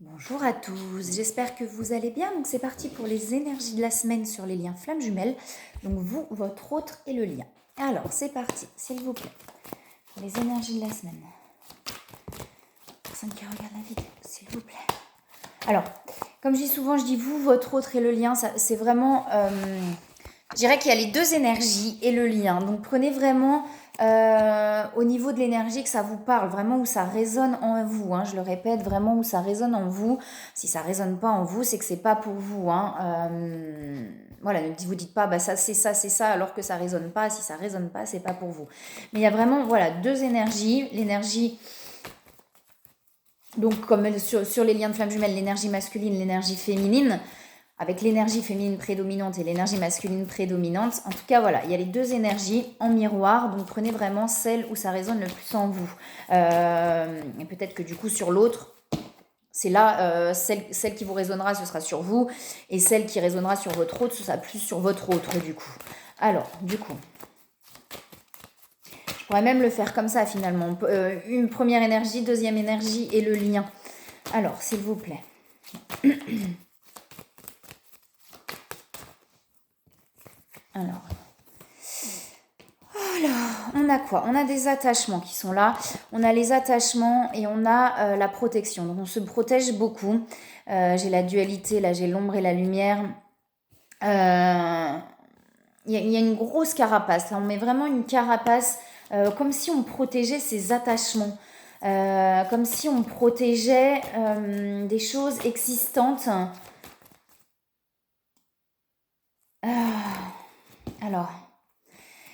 Bonjour à tous, j'espère que vous allez bien. Donc c'est parti pour les énergies de la semaine sur les liens flammes jumelles. Donc vous, votre autre et le lien. Alors c'est parti, s'il vous plaît. Pour les énergies de la semaine. Personne qui regarde la vidéo, s'il vous plaît. Alors, comme je dis souvent, je dis vous, votre autre et le lien. C'est vraiment... je dirais qu'il y a les deux énergies et le lien. Donc prenez vraiment au niveau de l'énergie que ça vous parle, vraiment où ça résonne en vous. Hein, je le répète, vraiment où ça résonne en vous. Si ça résonne pas en vous, c'est que c'est pas pour vous. Hein. Voilà, ne vous dites pas bah ça c'est ça, alors que ça résonne pas. Si ça résonne pas, c'est pas pour vous. Mais il y a vraiment voilà deux énergies. L'énergie donc comme sur les liens de flammes jumelles, l'énergie masculine, l'énergie féminine avec l'énergie féminine prédominante et l'énergie masculine prédominante. En tout cas, voilà, il y a les deux énergies en miroir, donc prenez vraiment celle où ça résonne le plus en vous. Et peut-être que du coup, sur l'autre, c'est là, celle qui vous résonnera, ce sera sur vous, et celle qui résonnera sur votre autre, ce sera plus sur votre autre, du coup. Alors, du coup, je pourrais même le faire comme ça, finalement. Une première énergie, deuxième énergie et le lien. Alors, s'il vous plaît. Alors, on a quoi? On a des attachements qui sont là. On a les attachements et on a la protection. Donc on se protège beaucoup. J'ai la dualité, là j'ai l'ombre et la lumière. Il y a une grosse carapace. Là on met vraiment une carapace comme si on protégeait ses attachements. Comme si on protégeait des choses existantes. Alors...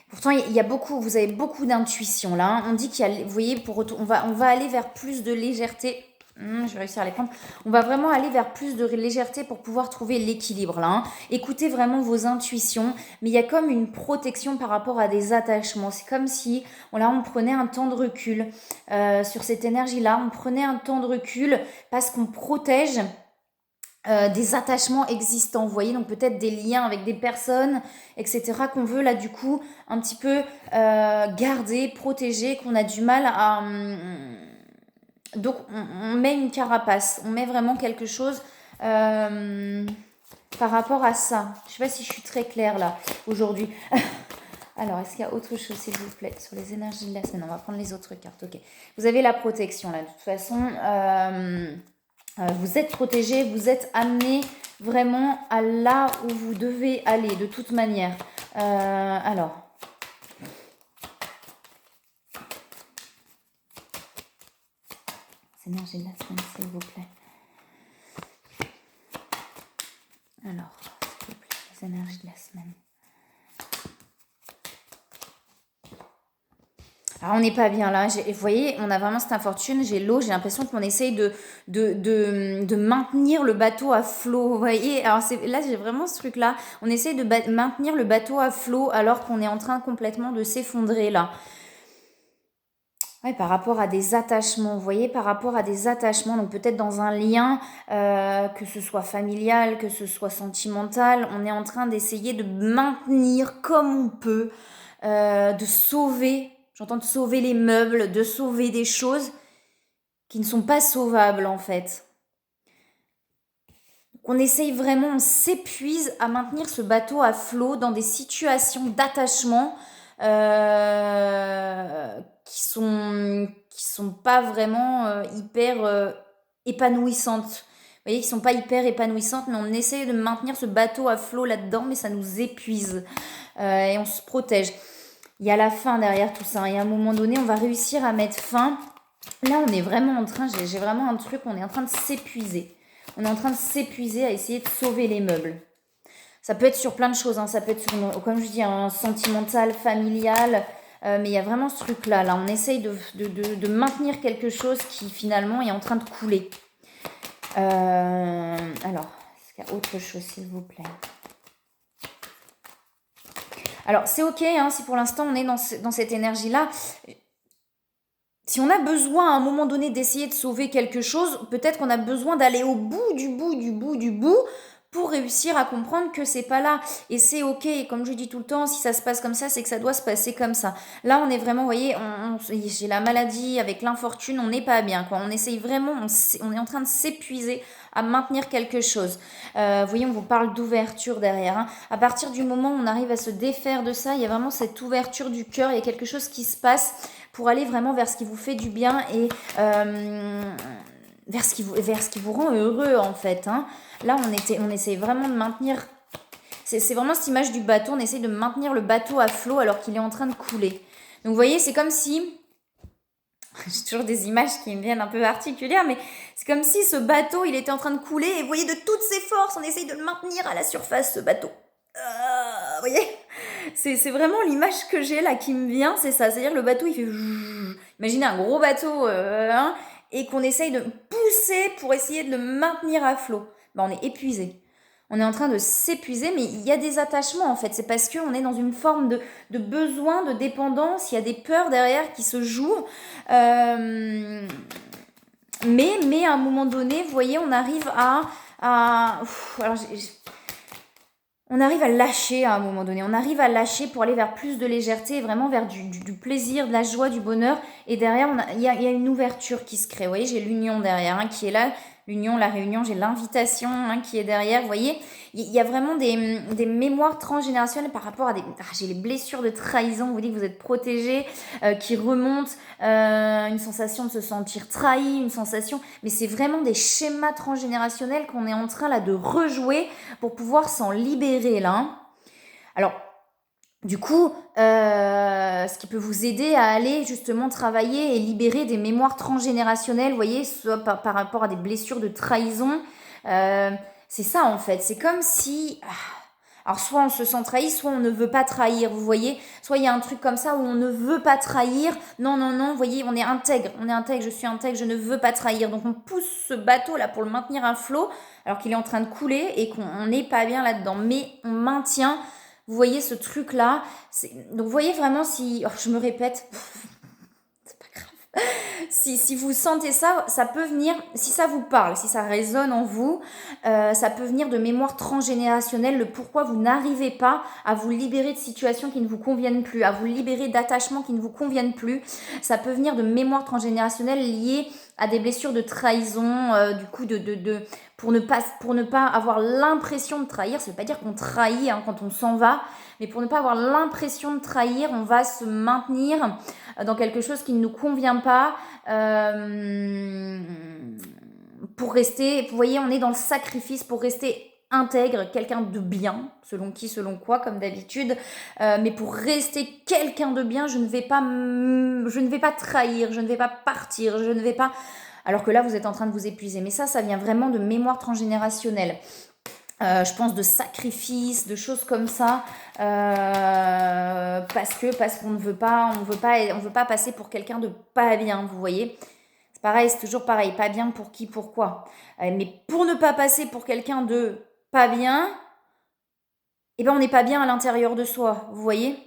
Pourtant, il y a beaucoup, vous avez beaucoup d'intuition là. Hein. On dit qu'il y a, vous voyez, on va aller vers plus de légèreté. Je vais réussir à les prendre. On va vraiment aller vers plus de légèreté pour pouvoir trouver l'équilibre là. Hein. Écoutez vraiment vos intuitions, mais il y a comme une protection par rapport à des attachements. C'est comme si, là, on prenait un temps de recul sur cette énergie-là. On prenait un temps de recul parce qu'on protège des attachements existants, vous voyez, donc peut-être des liens avec des personnes, etc., qu'on veut là du coup un petit peu garder, protéger, qu'on a du mal à... donc on met une carapace, on met vraiment quelque chose par rapport à ça. Je sais pas si je suis très claire là aujourd'hui. Alors, est-ce qu'il y a autre chose, s'il vous plaît, sur les énergies de la semaine? On va prendre les autres cartes, ok. Vous avez la protection là, de toute façon... vous êtes protégé, vous êtes amené vraiment à là où vous devez aller de toute manière. Alors. C'est énergie de la semaine, s'il vous plaît. Alors, s'il vous plaît, les énergies de la semaine. Alors, on n'est pas bien là. Vous voyez, on a vraiment cette infortune. J'ai l'eau. J'ai l'impression qu'on essaye de maintenir le bateau à flot. Vous voyez, alors là, j'ai vraiment ce truc-là. On essaye de maintenir le bateau à flot alors qu'on est en train complètement de s'effondrer là. Ouais, par rapport à des attachements, vous voyez, par rapport à des attachements, donc peut-être dans un lien, que ce soit familial, que ce soit sentimental, on est en train d'essayer de maintenir comme on peut, de sauver, j'entends de sauver les meubles, de sauver des choses qui ne sont pas sauvables en fait. Donc on essaye vraiment, on s'épuise à maintenir ce bateau à flot dans des situations d'attachement qui sont pas vraiment hyper épanouissantes. Vous voyez, qui sont pas hyper épanouissantes, mais on essaie de maintenir ce bateau à flot là-dedans, mais ça nous épuise et on se protège. Il y a la fin derrière tout ça. Et à un moment donné, on va réussir à mettre fin. Là, on est vraiment en train, j'ai vraiment un truc, on est en train de s'épuiser. On est en train de s'épuiser à essayer de sauver les meubles. Ça peut être sur plein de choses, hein. Ça peut être sur, comme je dis, un sentimental, familial, mais il y a vraiment ce truc-là. Là, on essaye de maintenir quelque chose qui finalement est en train de couler. Alors, est-ce qu'il y a autre chose, s'il vous plaît? Alors, c'est ok, hein, si pour l'instant on est dans cette énergie-là. Si on a besoin à un moment donné d'essayer de sauver quelque chose, peut-être qu'on a besoin d'aller au bout du bout pour réussir à comprendre que c'est pas là. Et c'est ok, et comme je dis tout le temps, si ça se passe comme ça, c'est que ça doit se passer comme ça. Là, on est vraiment, vous voyez, j'ai la maladie avec l'infortune, on n'est pas bien, quoi. On essaye vraiment, on est en train de s'épuiser à maintenir quelque chose. Vous voyez, on vous parle d'ouverture derrière. Hein. À partir du moment où on arrive à se défaire de ça, il y a vraiment cette ouverture du cœur, il y a quelque chose qui se passe pour aller vraiment vers ce qui vous fait du bien et vers ce qui vous rend heureux en fait. Hein. Là, on essaie vraiment de maintenir... C'est vraiment cette image du bateau, on essaie de maintenir le bateau à flot alors qu'il est en train de couler. Donc vous voyez, c'est comme si... J'ai toujours des images qui me viennent un peu particulières, mais c'est comme si ce bateau, il était en train de couler et vous voyez, de toutes ses forces, on essaye de le maintenir à la surface, ce bateau. Vous voyez, c'est vraiment l'image que j'ai là qui me vient, c'est ça. C'est-à-dire le bateau, il fait... Imaginez un gros bateau hein, et qu'on essaye de pousser pour essayer de le maintenir à flot. Ben, on est épuisé. On est en train de s'épuiser, mais il y a des attachements en fait. C'est parce qu'on est dans une forme de besoin, de dépendance. Il y a des peurs derrière qui se jouent. Mais à un moment donné, vous voyez, on arrive on arrive à lâcher à un moment donné. On arrive à lâcher pour aller vers plus de légèreté, vraiment vers du plaisir, de la joie, du bonheur. Et derrière, il y a une ouverture qui se crée. Vous voyez, j'ai l'union derrière hein, qui est là. L'union, la réunion, j'ai l'invitation hein, qui est derrière. Vous voyez, il y a vraiment des mémoires transgénérationnelles par rapport à des... j'ai les blessures de trahison, vous dites que vous êtes protégés, qui remontent, une sensation de se sentir trahi, une sensation... Mais c'est vraiment des schémas transgénérationnels qu'on est en train là de rejouer pour pouvoir s'en libérer là. Hein. Alors... Du coup, ce qui peut vous aider à aller justement travailler et libérer des mémoires transgénérationnelles, vous voyez, soit par rapport à des blessures de trahison. C'est ça en fait, c'est comme si... Alors soit on se sent trahi, soit on ne veut pas trahir, vous voyez. Soit il y a un truc comme ça où on ne veut pas trahir. Non, vous voyez, on est intègre, je suis intègre, je ne veux pas trahir. Donc on pousse ce bateau là pour le maintenir à flot alors qu'il est en train de couler et qu'on n'est pas bien là-dedans. Mais on maintient... Vous voyez ce truc-là. Donc, vous voyez vraiment si... Oh, je me répète. C'est pas grave. Si vous sentez ça, ça peut venir... Si ça vous parle, si ça résonne en vous, ça peut venir de mémoire transgénérationnelle. Le pourquoi vous n'arrivez pas à vous libérer de situations qui ne vous conviennent plus, à vous libérer d'attachements qui ne vous conviennent plus. Ça peut venir de mémoire transgénérationnelle liée à des blessures de trahison, du coup pour ne pas avoir l'impression de trahir. Ça veut pas dire qu'on trahit hein, quand on s'en va, mais pour ne pas avoir l'impression de trahir, on va se maintenir dans quelque chose qui ne nous convient pas pour rester, vous voyez, on est dans le sacrifice pour rester intègre, quelqu'un de bien, selon qui, selon quoi, comme d'habitude, mais pour rester quelqu'un de bien, je ne vais pas trahir, je ne vais pas partir, je ne vais pas... Alors que là, vous êtes en train de vous épuiser. Mais ça vient vraiment de mémoire transgénérationnelle. Je pense de sacrifices, de choses comme ça, parce qu'on ne veut pas, on veut pas passer pour quelqu'un de pas bien, vous voyez. C'est pareil, c'est toujours pareil, pas bien pour qui, pourquoi. Mais pour ne pas passer pour quelqu'un de pas bien, eh ben on n'est pas bien à l'intérieur de soi, vous voyez.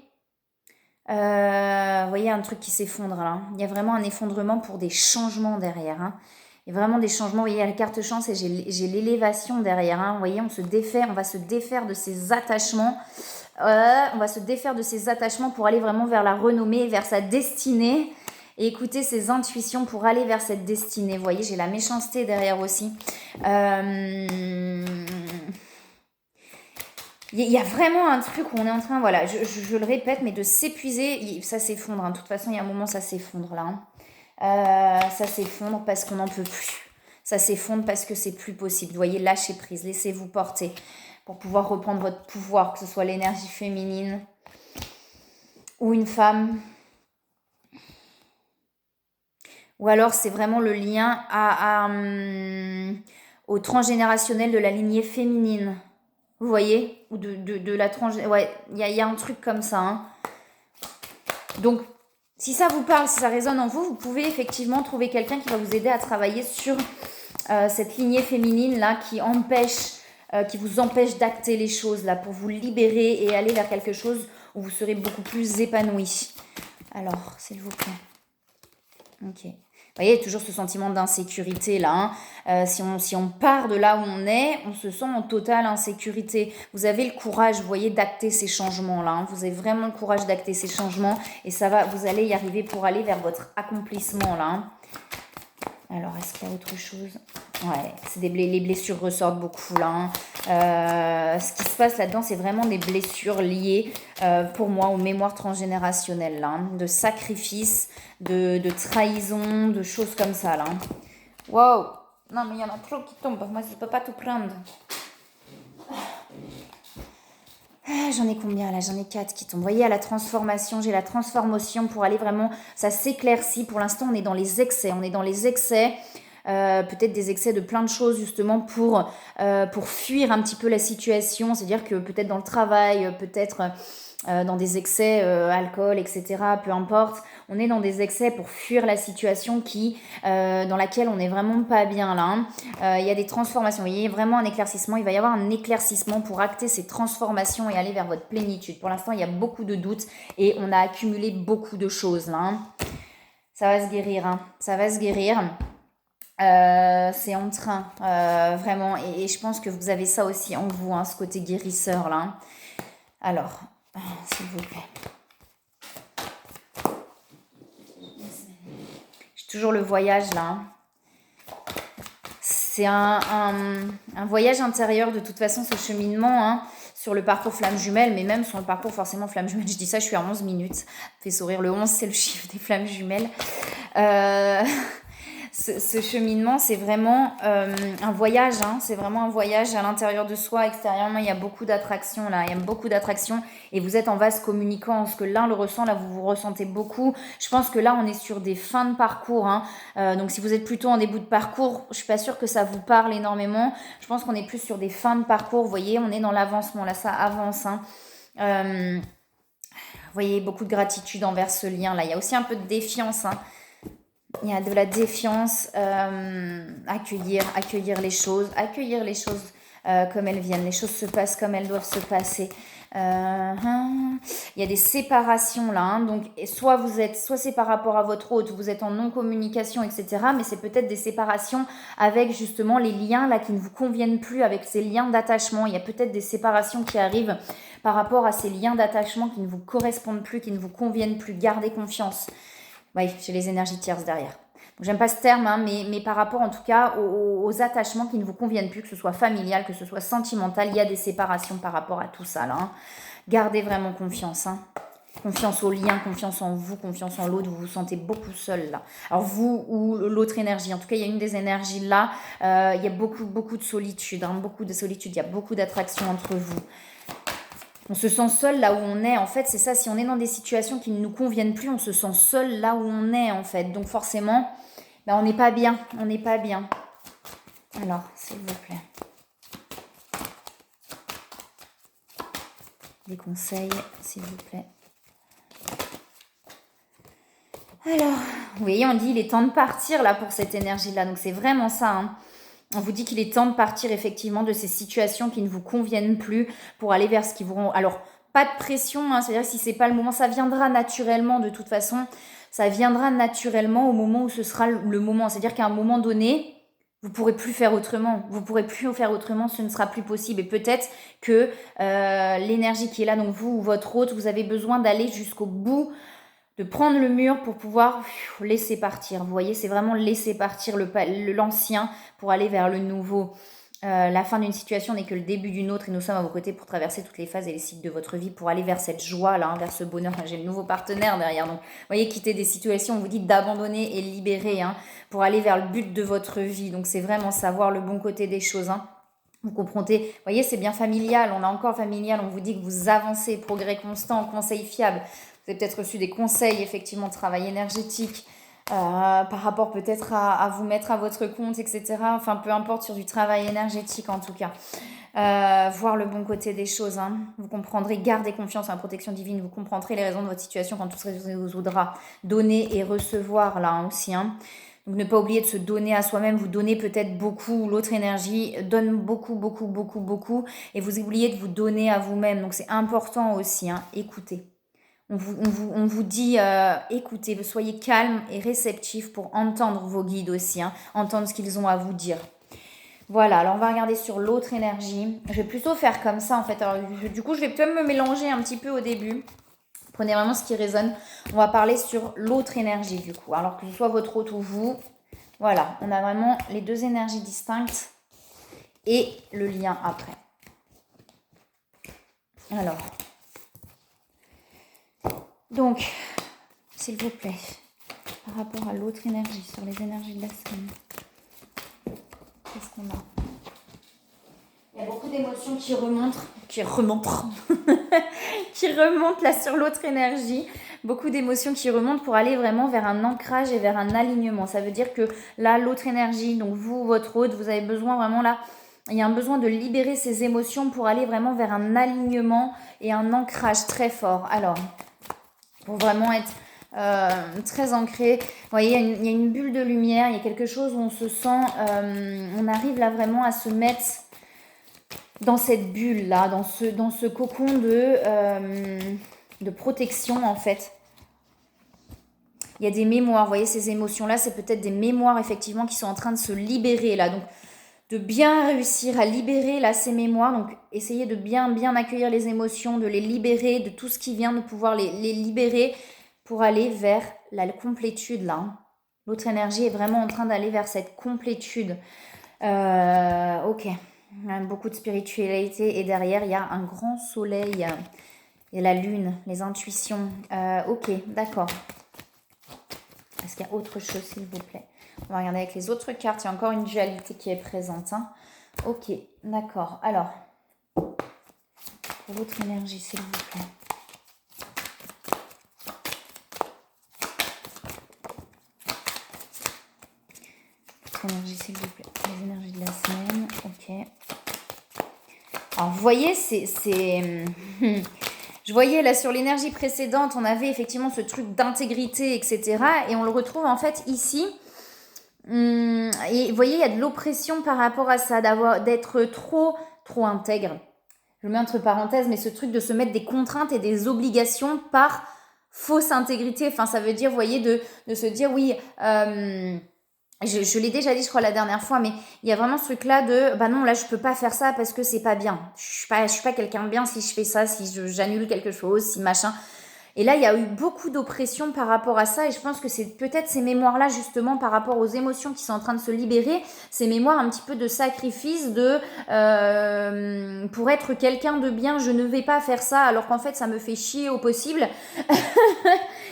Vous voyez un truc qui s'effondre là. Il y a vraiment un effondrement pour des changements derrière. Hein. Il y a vraiment des changements. Vous voyez, à la carte chance, et j'ai l'élévation derrière. Hein. Vous voyez, on va se défaire de ces attachements. On va se défaire de ces attachements pour aller vraiment vers la renommée, vers sa destinée. Et écouter ses intuitions pour aller vers cette destinée. Vous voyez, j'ai la méchanceté derrière aussi. Il y a vraiment un truc où on est en train, voilà, je le répète, mais de s'épuiser, ça s'effondre. Hein. De toute façon, il y a un moment, ça s'effondre là. Hein. Ça s'effondre parce qu'on n'en peut plus. Ça s'effondre parce que c'est plus possible. Vous voyez, lâchez prise, laissez-vous porter pour pouvoir reprendre votre pouvoir, que ce soit l'énergie féminine ou une femme. Ou alors, c'est vraiment le lien au transgénérationnel de la lignée féminine. Vous voyez, ou de la tranche... Ouais, il y a un truc comme ça. Hein. Donc, si ça vous parle, si ça résonne en vous, vous pouvez effectivement trouver quelqu'un qui va vous aider à travailler sur cette lignée féminine là qui vous empêche d'acter les choses là pour vous libérer et aller vers quelque chose où vous serez beaucoup plus épanoui. Alors, s'il vous plaît. Ok. voyez, toujours ce sentiment d'insécurité là. Hein. Si on part de là où on se sent en totale insécurité. Vous avez le courage, vous voyez, d'acter ces changements là. Hein. Vous avez vraiment le courage d'acter ces changements et ça va, vous allez y arriver pour aller vers votre accomplissement là. Hein. Alors, est-ce qu'il y a autre chose? Ouais, les blessures ressortent beaucoup là. Hein. Ce qui se passe là-dedans, c'est vraiment des blessures liées, pour moi, aux mémoires transgénérationnelles, là, hein, de sacrifice, de trahison, de choses comme ça, là. Wow! Non, mais il y en a trop qui tombent. Moi, je ne peux pas tout prendre. J'en ai combien là? J'en ai 4 qui tombent. Vous voyez, à la transformation, j'ai la transformation pour aller vraiment... Ça s'éclaircit. Pour l'instant, on est dans les excès. On est dans les excès. Peut-être des excès de plein de choses justement pour fuir un petit peu la situation. C'est-à-dire que peut-être dans le travail, peut-être dans des excès, alcool, etc. Peu importe. On est dans des excès pour fuir la situation dans laquelle on n'est vraiment pas bien là. Hein. Il y a des transformations. Vous voyez, vraiment un éclaircissement. Il va y avoir un éclaircissement pour acter ces transformations et aller vers votre plénitude. Pour l'instant, il y a beaucoup de doutes et on a accumulé beaucoup de choses là. Hein. Ça va se guérir. Hein. Ça va se guérir. C'est en train, vraiment. Et je pense que vous avez ça aussi en vous, hein, ce côté guérisseur là. Hein. Alors, s'il vous plaît. J'ai toujours le voyage là. Hein. C'est un voyage intérieur de toute façon, ce cheminement. Hein, sur le parcours flamme jumelle, mais même sur le parcours forcément flamme jumelle. Je dis ça, je suis à 11 minutes. Ça fait sourire, le 11, c'est le chiffre des flammes jumelles. Ce cheminement, c'est vraiment un voyage. Hein, c'est vraiment un voyage à l'intérieur de soi, extérieurement. Il y a beaucoup d'attractions là. Il y a beaucoup d'attractions et vous êtes en vase communicant. Parce que l'un le ressent, là, vous ressentez beaucoup. Je pense que là, on est sur des fins de parcours. Hein. Donc, si vous êtes plutôt en début de parcours, je suis pas sûre que ça vous parle énormément. Je pense qu'on est plus sur des fins de parcours. Vous voyez, on est dans l'avancement. Là, ça avance. Hein. Vous voyez, beaucoup de gratitude envers ce lien là. Il y a aussi un peu de défiance. Hein. Il y a de la défiance, accueillir les choses comme elles viennent. Les choses se passent comme elles doivent se passer. Il y a des séparations là. Hein, donc, soit c'est par rapport à votre hôte, vous êtes en non-communication, etc. Mais c'est peut-être des séparations avec justement les liens là qui ne vous conviennent plus, avec ces liens d'attachement. Il y a peut-être des séparations qui arrivent par rapport à ces liens d'attachement qui ne vous correspondent plus, qui ne vous conviennent plus. Gardez confiance. Oui, j'ai les énergies tierces derrière. Donc, j'aime pas ce terme, hein, mais par rapport en tout cas aux attachements qui ne vous conviennent plus, que ce soit familial, que ce soit sentimental, il y a des séparations par rapport à tout ça. Là, hein. Gardez vraiment confiance. Hein. Confiance au lien, confiance en vous, confiance en l'autre. Vous vous sentez beaucoup seul là. Alors vous ou l'autre énergie. En tout cas, il y a une des énergies là. Il y a beaucoup de solitude. Hein, beaucoup de solitude. Il y a beaucoup d'attraction entre vous. On se sent seul là où on est. En fait, c'est ça. Si on est dans des situations qui ne nous conviennent plus, on se sent seul là où on est, en fait. Donc, forcément, on n'est pas bien. On n'est pas bien. Alors, s'il vous plaît. Des conseils, s'il vous plaît. Alors, oui, on dit il est temps de partir là pour cette énergie-là. Donc, c'est vraiment ça, hein. On vous dit qu'il est temps de partir effectivement de ces situations qui ne vous conviennent plus pour aller vers ce qui vous rend... Alors, pas de pression, hein, c'est-à-dire que si c'est pas le moment, ça viendra naturellement de toute façon. Ça viendra naturellement au moment où ce sera le moment. C'est-à-dire qu'à un moment donné, vous pourrez plus faire autrement. Vous pourrez plus faire autrement, ce ne sera plus possible. Et peut-être que l'énergie qui est là, donc vous ou votre hôte, vous avez besoin d'aller jusqu'au bout, de prendre le mur pour pouvoir laisser partir. Vous voyez, c'est vraiment laisser partir l'ancien pour aller vers le nouveau. La fin d'une situation n'est que le début d'une autre et nous sommes à vos côtés pour traverser toutes les phases et les cycles de votre vie pour aller vers cette joie-là, hein, vers ce bonheur. J'ai le nouveau partenaire derrière. Donc, vous voyez, quitter des situations, on vous dit d'abandonner et libérer, hein, pour aller vers le but de votre vie. Donc, c'est vraiment savoir le bon côté des choses, hein. Vous comprenez, vous voyez, c'est bien familial. On a encore familial, on vous dit que vous avancez, progrès constant, conseil fiable. Vous avez peut-être reçu des conseils, effectivement, de travail énergétique, par rapport peut-être à vous mettre à votre compte, etc. Enfin, peu importe, sur du travail énergétique en tout cas. Voir le bon côté des choses. Hein. Vous comprendrez, gardez confiance en la protection divine. Vous comprendrez les raisons de votre situation quand tout se résoudra. Donner et recevoir là aussi. Hein. Donc, ne pas oublier de se donner à soi-même. Vous donnez peut-être beaucoup. L'autre énergie donne beaucoup. Et vous oubliez de vous donner à vous-même. Donc, c'est important aussi. Hein. Écoutez. On vous dit, écoutez, soyez calme et réceptif pour entendre vos guides aussi, hein, entendre ce qu'ils ont à vous dire. Voilà, alors on va regarder sur l'autre énergie. Je vais plutôt faire comme ça en fait. Alors, du coup, je vais peut-être me mélanger un petit peu au début. Prenez vraiment ce qui résonne. On va parler sur l'autre énergie du coup. Alors que ce soit votre hôte ou vous. Voilà, on a vraiment les deux énergies distinctes et le lien après. Alors, donc, s'il vous plaît, par rapport à l'autre énergie, sur les énergies de la semaine, qu'est-ce qu'on a? Il y a beaucoup d'émotions qui remontent, qui remontent là sur l'autre énergie. Beaucoup d'émotions qui remontent pour aller vraiment vers un ancrage et vers un alignement. Ça veut dire que là, l'autre énergie, donc vous, votre hôte, vous avez besoin vraiment là, il y a un besoin de libérer ces émotions pour aller vraiment vers un alignement et un ancrage très fort. Alors, pour vraiment être très ancré. Vous voyez, il y a une bulle de lumière, il y a quelque chose où on se sent, on arrive là vraiment à se mettre dans cette bulle là, dans ce cocon de protection en fait. Il y a des mémoires, vous voyez ces émotions là, c'est peut-être des mémoires effectivement qui sont en train de se libérer là. Donc de bien réussir à libérer là ces mémoires, donc essayez de bien accueillir les émotions, de les libérer, de tout ce qui vient, de pouvoir les libérer pour aller vers la complétude là. L'autre énergie est vraiment en train d'aller vers cette complétude. Ok. Beaucoup de spiritualité et derrière il y a un grand soleil et la lune, les intuitions. Ok, d'accord. Est-ce qu'il y a autre chose s'il vous plaît? On va regarder avec les autres cartes, il y a encore une dualité qui est présente. Hein. Ok, d'accord. Alors, pour l'autre énergie s'il vous plaît. L'autre énergie s'il vous plaît. Les énergies de la semaine, ok. Alors, vous voyez, je voyais là sur l'énergie précédente, on avait effectivement ce truc d'intégrité, etc. Et on le retrouve en fait ici. Et vous voyez, il y a de l'oppression par rapport à ça, d'être trop intègre. Je le mets entre parenthèses, mais ce truc de se mettre des contraintes et des obligations par fausse intégrité. Enfin, ça veut dire, vous voyez, de se dire, oui... je l'ai déjà dit, je crois, la dernière fois, mais il y a vraiment ce truc-là de, bah non, là, je peux pas faire ça parce que c'est pas bien. Je suis pas quelqu'un de bien si je fais ça, si j'annule quelque chose, si machin. Et là, il y a eu beaucoup d'oppression par rapport à ça et je pense que c'est peut-être ces mémoires-là, justement, par rapport aux émotions qui sont en train de se libérer, ces mémoires un petit peu de sacrifice, pour être quelqu'un de bien, je ne vais pas faire ça alors qu'en fait, ça me fait chier au possible.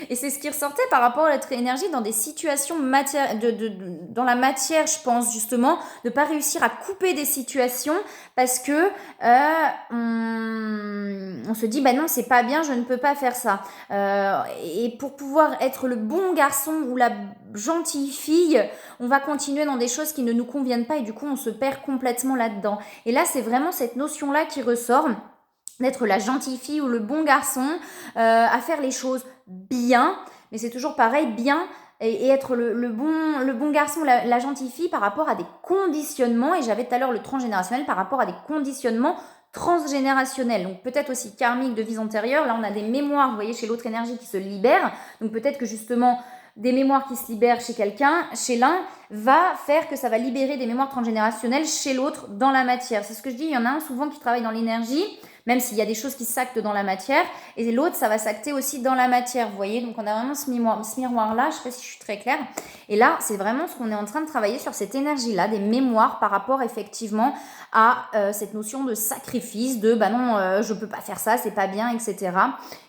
Et c'est ce qui ressortait par rapport à notre énergie dans des situations dans la matière, je pense, justement, de pas réussir à couper des situations parce que on se dit, bah non, c'est pas bien, je ne peux pas faire ça. Et pour pouvoir être le bon garçon ou la gentille fille, on va continuer dans des choses qui ne nous conviennent pas et du coup, on se perd complètement là-dedans. Et là, c'est vraiment cette notion-là qui ressort d'être la gentille fille ou le bon garçon, à faire les choses bien, mais c'est toujours pareil, bien, et être le bon garçon, la gentille fille par rapport à des conditionnements, et j'avais tout à l'heure le transgénérationnel par rapport à des conditionnements transgénérationnels, donc peut-être aussi karmiques de vies antérieures. Là on a des mémoires, vous voyez, chez l'autre énergie qui se libèrent, donc peut-être que justement des mémoires qui se libèrent chez quelqu'un, chez l'un, va faire que ça va libérer des mémoires transgénérationnelles chez l'autre dans la matière. C'est ce que je dis, il y en a un souvent qui travaille dans l'énergie, même s'il y a des choses qui s'actent dans la matière, et l'autre, ça va s'acter aussi dans la matière, vous voyez. Donc, on a vraiment ce miroir-là, je ne sais pas si je suis très claire. Et là, c'est vraiment ce qu'on est en train de travailler sur cette énergie-là, des mémoires par rapport, effectivement, à cette notion de sacrifice, de, bah non, je ne peux pas faire ça, c'est pas bien, etc.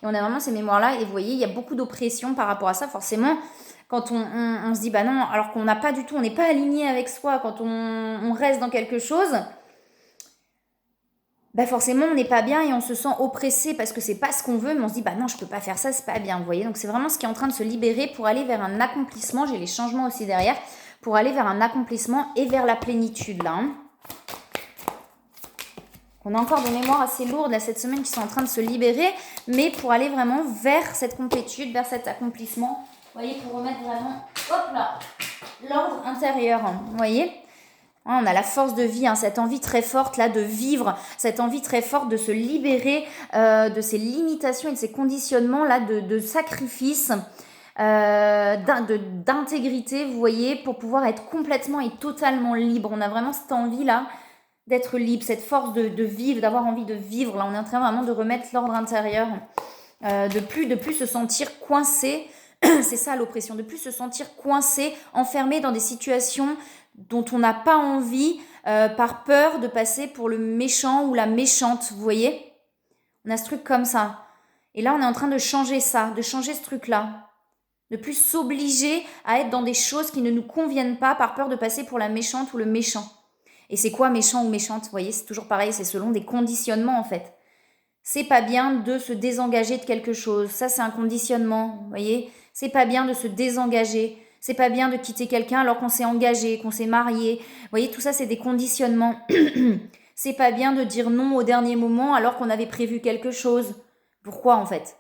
Et on a vraiment ces mémoires-là, et vous voyez, il y a beaucoup d'oppression par rapport à ça, forcément. Quand on se dit, bah non, alors qu'on n'a pas du tout, on n'est pas aligné avec soi, quand on reste dans quelque chose... bah forcément on n'est pas bien et on se sent oppressé parce que c'est pas ce qu'on veut, mais on se dit bah non, je peux pas faire ça, c'est pas bien, vous voyez. Donc c'est vraiment ce qui est en train de se libérer pour aller vers un accomplissement. J'ai les changements aussi derrière pour aller vers un accomplissement et vers la plénitude là. Hein. On a encore des mémoires assez lourdes là cette semaine qui sont en train de se libérer, mais pour aller vraiment vers cette complétude, vers cet accomplissement. Vous voyez, pour remettre vraiment, hop là, l'ordre intérieur. Vous voyez. Hein, on a la force de vie, hein, cette envie très forte là de vivre, cette envie très forte de se libérer de ces limitations et de ces conditionnements là de sacrifice, d'intégrité, vous voyez, pour pouvoir être complètement et totalement libre. On a vraiment cette envie là d'être libre, cette force de vivre, d'avoir envie de vivre. Là, on est en train vraiment de remettre l'ordre intérieur, de plus se sentir coincé. C'est ça l'oppression, de plus se sentir coincé, enfermé dans des situations dont on n'a pas envie, par peur de passer pour le méchant ou la méchante, vous voyez? On a ce truc comme ça. Et là, on est en train de changer ça, de changer ce truc-là. De plus s'obliger à être dans des choses qui ne nous conviennent pas par peur de passer pour la méchante ou le méchant. Et c'est quoi méchant ou méchante? Vous voyez, c'est toujours pareil, c'est selon des conditionnements en fait. C'est pas bien de se désengager de quelque chose. Ça, c'est un conditionnement, vous voyez? C'est pas bien de se désengager. C'est pas bien de quitter quelqu'un alors qu'on s'est engagé, qu'on s'est marié. Vous voyez, tout ça, c'est des conditionnements. C'est pas bien de dire non au dernier moment alors qu'on avait prévu quelque chose. Pourquoi, en fait?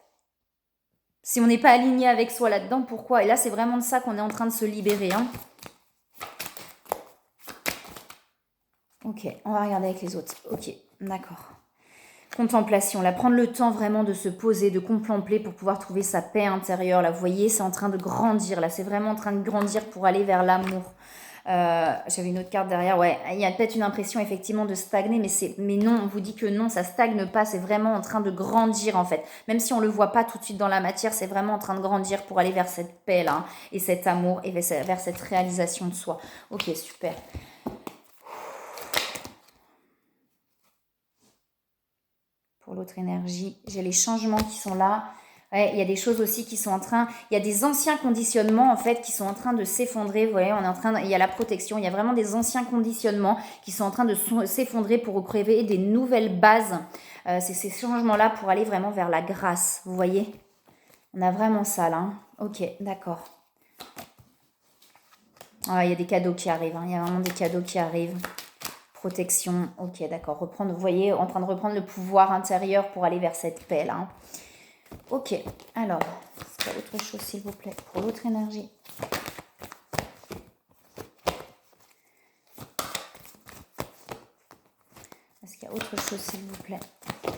Si on n'est pas aligné avec soi là-dedans, pourquoi? Et là, c'est vraiment de ça qu'on est en train de se libérer. Hein. Ok, on va regarder avec les autres. Ok, d'accord. Contemplation, là, prendre le temps vraiment de se poser, de contempler pour pouvoir trouver sa paix intérieure. Là, vous voyez, c'est en train de grandir. Là, c'est vraiment en train de grandir pour aller vers l'amour. J'avais une autre carte derrière. Ouais, il y a peut-être une impression effectivement de stagner, mais non, on vous dit que non, ça stagne pas. C'est vraiment en train de grandir en fait. Même si on le voit pas tout de suite dans la matière, c'est vraiment en train de grandir pour aller vers cette paix là, et cet amour et vers cette réalisation de soi. Ok, super. Pour l'autre énergie, j'ai les changements qui sont là. Ouais, il y a des choses aussi qui sont en train, il y a des anciens conditionnements en fait qui sont en train de s'effondrer. Vous voyez, on est en train, il y a la protection, il y a vraiment des anciens conditionnements qui sont en train de s'effondrer pour recréer des nouvelles bases. C'est ces changements-là pour aller vraiment vers la grâce. Vous voyez, on a vraiment ça là. Hein. Ok, d'accord. Ah, il y a des cadeaux qui arrivent. Hein. Il y a vraiment des cadeaux qui arrivent. Protection, ok, d'accord. Reprendre, vous voyez, en train de reprendre le pouvoir intérieur pour aller vers cette paix là. Ok, alors, est-ce qu'il y a autre chose s'il vous plaît pour l'autre énergie? Est-ce qu'il y a autre chose s'il vous plaît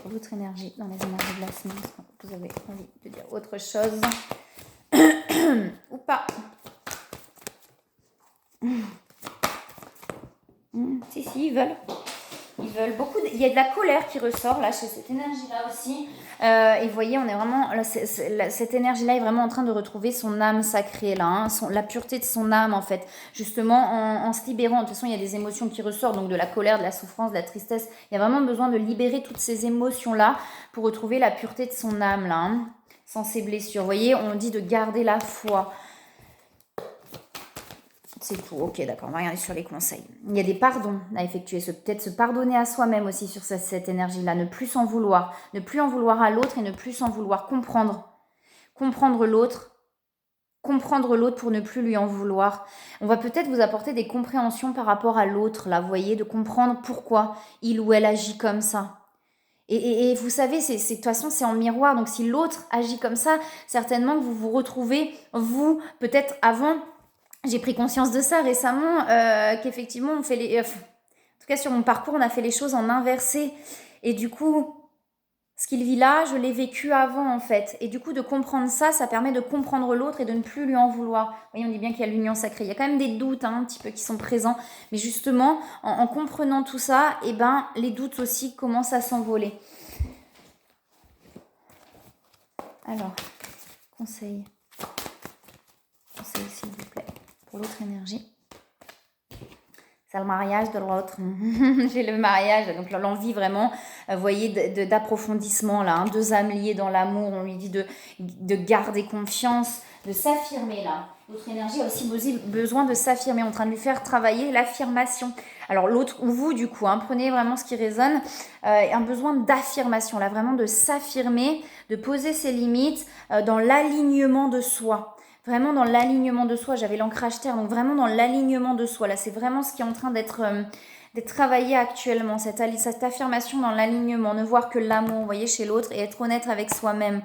pour l'autre énergie dans les énergies de la semaine? Vous avez envie de dire autre chose ou pas? Si, ils veulent. Ils veulent beaucoup. Il y a de la colère qui ressort là chez cette énergie-là aussi. Et vous voyez, on est vraiment là, cette énergie-là est vraiment en train de retrouver son âme sacrée là, hein, la pureté de son âme en fait. Justement, en se libérant. De toute façon, il y a des émotions qui ressortent, donc de la colère, de la souffrance, de la tristesse. Il y a vraiment besoin de libérer toutes ces émotions-là pour retrouver la pureté de son âme là, hein, sans ces blessures. Vous voyez, on dit de garder la foi. C'est tout, ok, d'accord, on va regarder sur les conseils. Il y a des pardons à effectuer, peut-être se pardonner à soi-même aussi sur cette énergie-là, ne plus s'en vouloir à l'autre et ne plus s'en vouloir, comprendre l'autre pour ne plus lui en vouloir. On va peut-être vous apporter des compréhensions par rapport à l'autre, là, vous voyez, de comprendre pourquoi il ou elle agit comme ça. Et vous savez, de toute façon, c'est en miroir, donc si l'autre agit comme ça, certainement que vous vous retrouvez, vous, peut-être avant... J'ai pris conscience de ça récemment, qu'effectivement, on fait en tout cas, sur mon parcours, on a fait les choses en inversé. Et du coup, ce qu'il vit là, je l'ai vécu avant, en fait. Et du coup, de comprendre ça, ça permet de comprendre l'autre et de ne plus lui en vouloir. Vous voyez, on dit bien qu'il y a l'union sacrée. Il y a quand même des doutes, hein, un petit peu, qui sont présents. Mais justement, en comprenant tout ça, eh ben, les doutes aussi commencent à s'envoler. Alors, conseil, s'il vous plaît. Pour l'autre énergie. C'est le mariage de l'autre. J'ai le mariage, donc l'envie vraiment, vous voyez, d'approfondissement là. Hein, deux âmes liées dans l'amour. On lui dit de garder confiance, de s'affirmer là. L'autre énergie a aussi besoin de s'affirmer, en train de lui faire travailler l'affirmation. Alors l'autre, ou vous du coup, hein, prenez vraiment ce qui résonne. Un besoin d'affirmation là, vraiment de s'affirmer, de poser ses limites dans l'alignement de soi. vraiment dans l'alignement de soi. J'avais l'ancrage terre, donc vraiment dans l'alignement de soi. Là, c'est vraiment ce qui est en train d'être travaillé actuellement, cette affirmation dans l'alignement, ne voir que l'amour, vous voyez, chez l'autre et être honnête avec soi-même.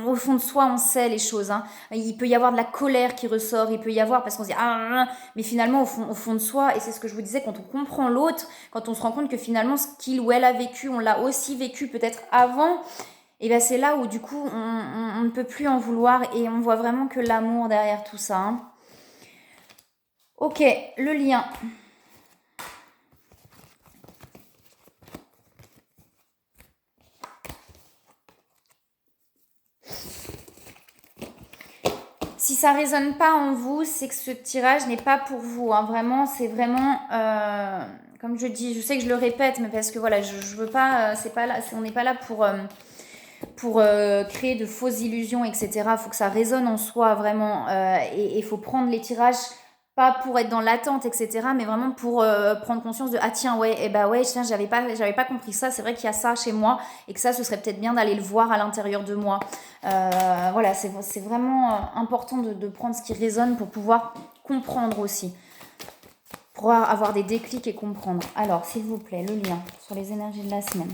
Au fond de soi, on sait les choses. Hein. Il peut y avoir de la colère qui ressort, il peut y avoir, parce qu'on se dit, mais finalement, au fond de soi, et c'est ce que je vous disais, quand on comprend l'autre, quand on se rend compte que finalement, ce qu'il ou elle a vécu, on l'a aussi vécu peut-être avant, et bien c'est là où du coup on ne peut plus en vouloir et on voit vraiment que l'amour derrière tout ça. Hein. Ok, le lien. Si ça résonne pas en vous, c'est que ce tirage n'est pas pour vous. Hein. Vraiment, c'est vraiment, comme je dis, je sais que je le répète, mais parce que voilà, je veux pas, c'est pas là, on n'est pas là pour créer de fausses illusions, etc. Il faut que ça résonne en soi vraiment et il faut prendre les tirages pas pour être dans l'attente, etc. mais vraiment pour prendre conscience de ah tiens ouais, et bah ouais, tiens, j'avais pas compris ça, c'est vrai qu'il y a ça chez moi et que ça, ce serait peut-être bien d'aller le voir à l'intérieur de moi. Voilà, c'est vraiment important de prendre ce qui résonne pour pouvoir comprendre aussi, pour avoir des déclics et comprendre. Alors, s'il vous plaît, le lien sur les énergies de la semaine.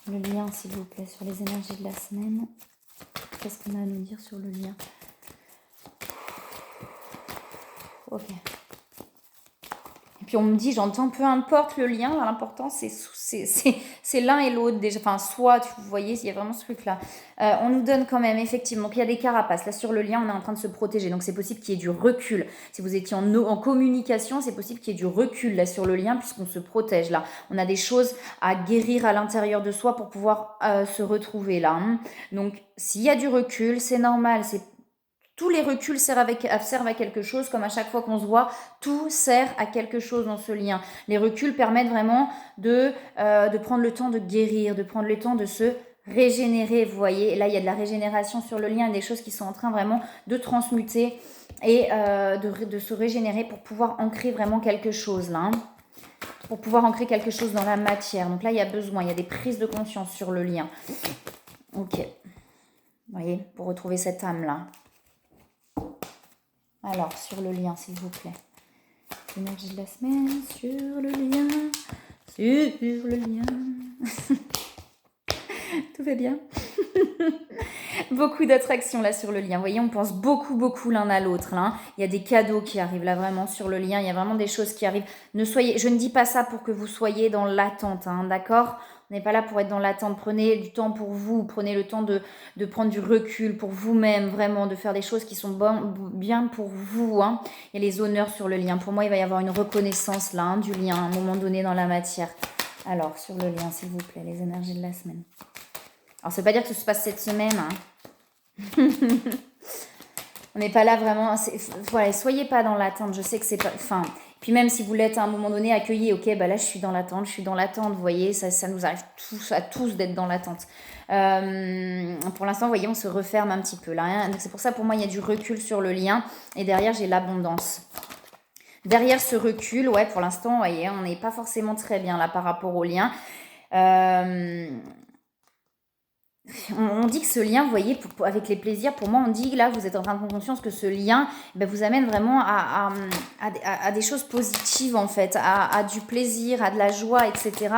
Le lien, s'il vous plaît, sur les énergies de la semaine. Qu'est-ce qu'on a à nous dire sur le lien? Ok. Et puis on me dit, j'entends, peu importe le lien, l'important c'est l'un et l'autre déjà. Enfin, soit, vous voyez, il y a vraiment ce truc-là. On nous donne quand même, effectivement, qu'il y a des carapaces. Là, sur le lien, on est en train de se protéger. Donc, c'est possible qu'il y ait du recul. Si vous étiez en communication, c'est possible qu'il y ait du recul, là, sur le lien, puisqu'on se protège, là. On a des choses à guérir à l'intérieur de soi pour pouvoir se retrouver, là. Hein. Donc, s'il y a du recul, c'est normal, tous les reculs servent à quelque chose, comme à chaque fois qu'on se voit, tout sert à quelque chose dans ce lien. Les reculs permettent vraiment de prendre le temps de guérir, de prendre le temps de se régénérer, vous voyez. Et là, il y a de la régénération sur le lien, des choses qui sont en train vraiment de transmuter et de se régénérer pour pouvoir ancrer vraiment quelque chose là. Hein. Pour pouvoir ancrer quelque chose dans la matière. Donc là, il y a besoin, il y a des prises de conscience sur le lien. Ok. Vous voyez, pour retrouver cette âme-là. Alors, sur le lien, s'il vous plaît. L'énergie de la semaine, sur le lien. Sur le lien. Tout va bien. Beaucoup d'attraction là sur le lien. Vous voyez, on pense beaucoup l'un à l'autre. Là. Il y a des cadeaux qui arrivent là vraiment sur le lien. Il y a vraiment des choses qui arrivent. Je ne dis pas ça pour que vous soyez dans l'attente, hein, d'accord ? On n'est pas là pour être dans l'attente. Prenez du temps pour vous. Prenez le temps de prendre du recul pour vous-même, vraiment, de faire des choses qui sont bien pour vous. Hein. Il y a les honneurs sur le lien. Pour moi, il va y avoir une reconnaissance là, hein, du lien à un moment donné dans la matière. Alors, sur le lien, s'il vous plaît, les énergies de la semaine. Alors, ça ne veut pas dire que ça se passe cette semaine. Hein. On n'est pas là vraiment. Voilà, soyez pas dans l'attente. Je sais que c'est pas. Enfin, puis même si vous l'êtes à un moment donné, accueilli. Ok, bah là, je suis dans l'attente. Vous voyez, ça nous arrive à tous d'être dans l'attente. Pour l'instant, vous voyez, on se referme un petit peu là. Hein. Donc, c'est pour ça, pour moi, il y a du recul sur le lien. Et derrière, j'ai l'abondance. Derrière ce recul, ouais, pour l'instant, vous voyez, on n'est pas forcément très bien là par rapport au lien. On dit que ce lien, vous voyez, avec les plaisirs, pour moi, on dit là, vous êtes en train de prendre conscience que ce lien vous amène vraiment à des choses positives, en fait, à du plaisir, à de la joie, etc.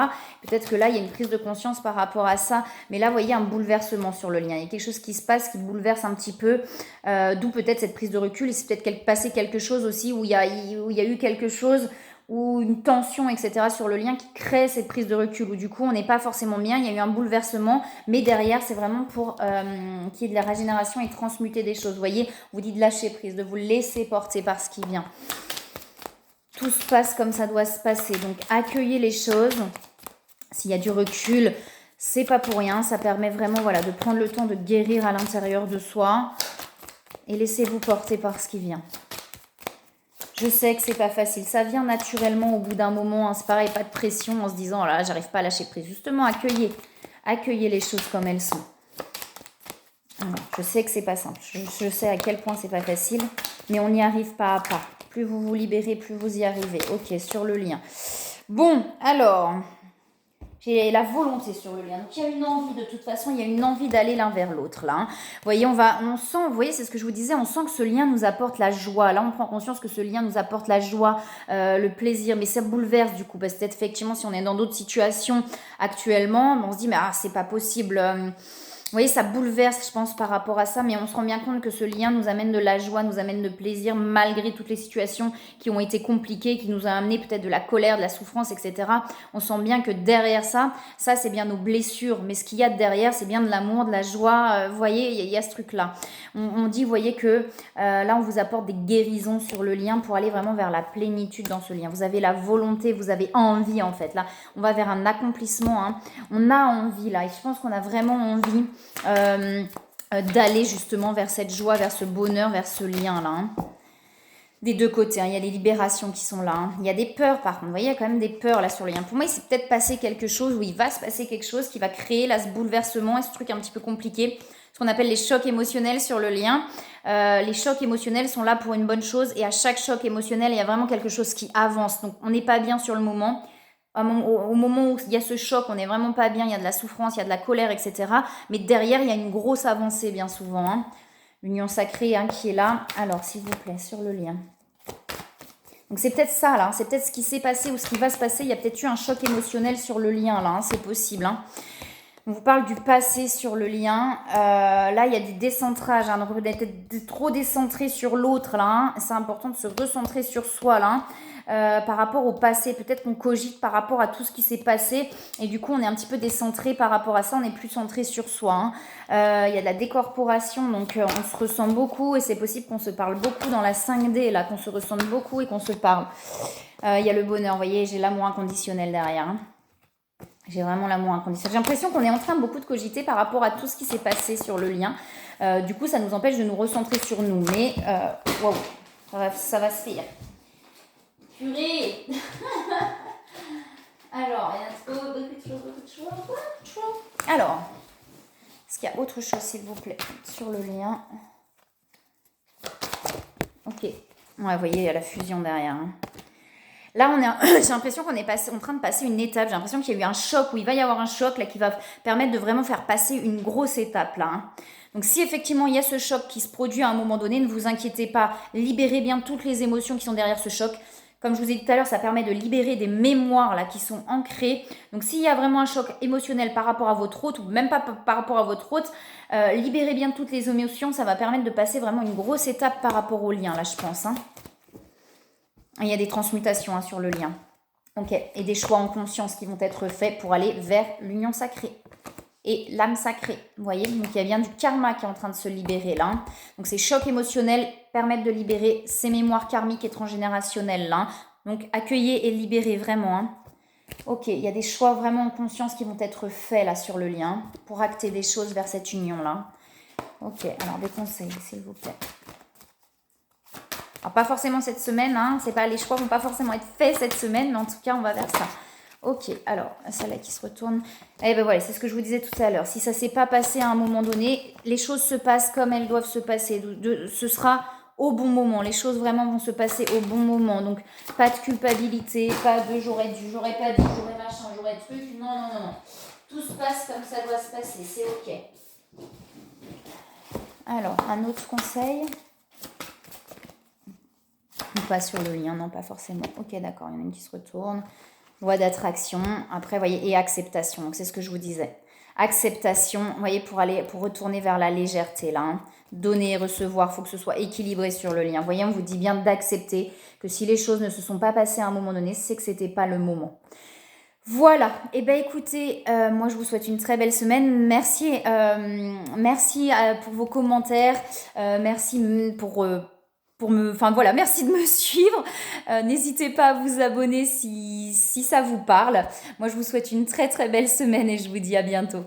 Peut-être que là, il y a une prise de conscience par rapport à ça. Mais là, vous voyez, un bouleversement sur le lien. Il y a quelque chose qui se passe, qui bouleverse un petit peu. D'où peut-être cette prise de recul. Et c'est peut-être passé quelque chose aussi où il y a eu quelque chose ou une tension, etc. sur le lien qui crée cette prise de recul, où du coup on n'est pas forcément bien, il y a eu un bouleversement, mais derrière c'est vraiment pour qu'il y ait de la régénération et transmuter des choses. Vous voyez, on vous dit de lâcher prise, de vous laisser porter par ce qui vient. Tout se passe comme ça doit se passer, donc accueillez les choses. S'il y a du recul, c'est pas pour rien, ça permet vraiment de prendre le temps de guérir à l'intérieur de soi et laissez-vous porter par ce qui vient. Je sais que c'est pas facile, ça vient naturellement au bout d'un moment, hein. C'est pareil, pas de pression en se disant oh là, j'arrive pas à lâcher prise. Justement, accueillez les choses comme elles sont. Alors, je sais que c'est pas simple, je sais à quel point c'est pas facile, mais on y arrive pas à pas. Plus vous vous libérez, plus vous y arrivez. Ok, sur le lien. Bon, alors, J'ai la volonté sur le lien. Donc il y a une envie, de toute façon, il y a une envie d'aller l'un vers l'autre là. Hein. Vous voyez, on sent, vous voyez, c'est ce que je vous disais, on sent que ce lien nous apporte la joie. Là, on prend conscience que ce lien nous apporte la joie, le plaisir, mais ça bouleverse du coup, parce que peut-être effectivement, si on est dans d'autres situations actuellement, on se dit mais c'est pas possible. Vous voyez, ça bouleverse, je pense, par rapport à ça, mais on se rend bien compte que ce lien nous amène de la joie, nous amène de plaisir, malgré toutes les situations qui ont été compliquées, qui nous ont amené peut-être de la colère, de la souffrance, etc. On sent bien que derrière ça c'est bien nos blessures, mais ce qu'il y a derrière, c'est bien de l'amour, de la joie. Vous voyez, il y a ce truc-là. On dit, vous voyez, que là, on vous apporte des guérisons sur le lien pour aller vraiment vers la plénitude dans ce lien. Vous avez la volonté, vous avez envie, en fait. Là, on va vers un accomplissement. Hein. On a envie, là, et je pense qu'on a vraiment envie d'aller justement vers cette joie, vers ce bonheur, vers ce lien-là. Hein. Des deux côtés, hein. Il y a les libérations qui sont là. Hein. Il y a des peurs par contre. Vous voyez, il y a quand même des peurs là sur le lien. Pour moi, il s'est peut-être passé quelque chose, où il va se passer quelque chose qui va créer là ce bouleversement et ce truc un petit peu compliqué. Ce qu'on appelle les chocs émotionnels sur le lien. Les chocs émotionnels sont là pour une bonne chose, et à chaque choc émotionnel, il y a vraiment quelque chose qui avance. Donc on n'est pas bien sur le moment. Au moment où il y a ce choc, on n'est vraiment pas bien, il y a de la souffrance, il y a de la colère, etc. Mais derrière, il y a une grosse avancée bien souvent. Hein. L'union sacrée hein, qui est là. Alors, s'il vous plaît, sur le lien. Donc c'est peut-être ça là, c'est peut-être ce qui s'est passé ou ce qui va se passer. Il y a peut-être eu un choc émotionnel sur le lien là, hein, c'est possible. Hein. On vous parle du passé sur le lien. Là, il y a du décentrage. Hein, donc, vous êtes peut-être trop décentré sur l'autre là. Hein. C'est important de se recentrer sur soi là. Hein. Par rapport au passé, peut-être qu'on cogite par rapport à tout ce qui s'est passé et du coup on est un petit peu décentré par rapport à ça, on est plus centré sur soi. Hein. Il y a de la décorporation, donc on se ressent beaucoup et c'est possible qu'on se parle beaucoup dans la 5D là, qu'on se ressente beaucoup et qu'on se parle. Il y a le bonheur, vous voyez, j'ai l'amour inconditionnel derrière. Hein. J'ai vraiment l'amour inconditionnel. J'ai l'impression qu'on est en train beaucoup de cogiter par rapport à tout ce qui s'est passé sur le lien. Du coup ça nous empêche de nous recentrer sur nous, mais waouh, ça va se faire. Purée. Alors, il y a beaucoup de choses. Alors, est-ce qu'il y a autre chose, s'il vous plaît, sur le lien? Ok. Ouais, vous voyez, il y a la fusion derrière. Hein. Là, j'ai l'impression qu'on est en train de passer une étape. J'ai l'impression qu'il y a eu un choc, ou il va y avoir un choc là qui va permettre de vraiment faire passer une grosse étape là. Hein. Donc si effectivement il y a ce choc qui se produit à un moment donné, ne vous inquiétez pas. Libérez bien toutes les émotions qui sont derrière ce choc. Comme je vous ai dit tout à l'heure, ça permet de libérer des mémoires là qui sont ancrées. Donc s'il y a vraiment un choc émotionnel par rapport à votre hôte, ou même pas par rapport à votre hôte, libérez bien toutes les émotions. Ça va permettre de passer vraiment une grosse étape par rapport au lien là, je pense. Hein. Il y a des transmutations hein, sur le lien. Ok. Et des choix en conscience qui vont être faits pour aller vers l'union sacrée. Et l'âme sacrée, vous voyez, donc il y a bien du karma qui est en train de se libérer là. Donc ces chocs émotionnels permettent de libérer ces mémoires karmiques et transgénérationnelles là. Donc accueillez et libérez vraiment. Hein. Ok, il y a des choix vraiment en conscience qui vont être faits là sur le lien pour acter des choses vers cette union là. Ok, alors des conseils s'il vous plaît. Alors pas forcément cette semaine, hein, c'est pas, les choix vont pas forcément être faits cette semaine, mais en tout cas on va vers ça. Ok, alors, celle-là qui se retourne. Eh ben voilà, c'est ce que je vous disais tout à l'heure. Si ça ne s'est pas passé à un moment donné, les choses se passent comme elles doivent se passer. Ce sera au bon moment. Les choses vraiment vont se passer au bon moment. Donc, pas de culpabilité, pas de j'aurais dû, j'aurais pas dit, j'aurais machin, j'aurais truc. Non, non, non, non. Tout se passe comme ça doit se passer. C'est ok. Alors, un autre conseil. Pas sur le lien, non, pas forcément. Ok, d'accord, il y en a une qui se retourne. Loi d'attraction, après, vous voyez, et acceptation. Donc, c'est ce que je vous disais. Acceptation, vous voyez, pour retourner vers la légèreté, là. Hein. Donner et recevoir, il faut que ce soit équilibré sur le lien. Vous voyez, on vous dit bien d'accepter que si les choses ne se sont pas passées à un moment donné, c'est que c'était pas le moment. Voilà, et bien écoutez, moi je vous souhaite une très belle semaine. Merci, merci pour vos commentaires, merci merci de me suivre. N'hésitez pas à vous abonner si ça vous parle. Moi, je vous souhaite une très très belle semaine et je vous dis à bientôt.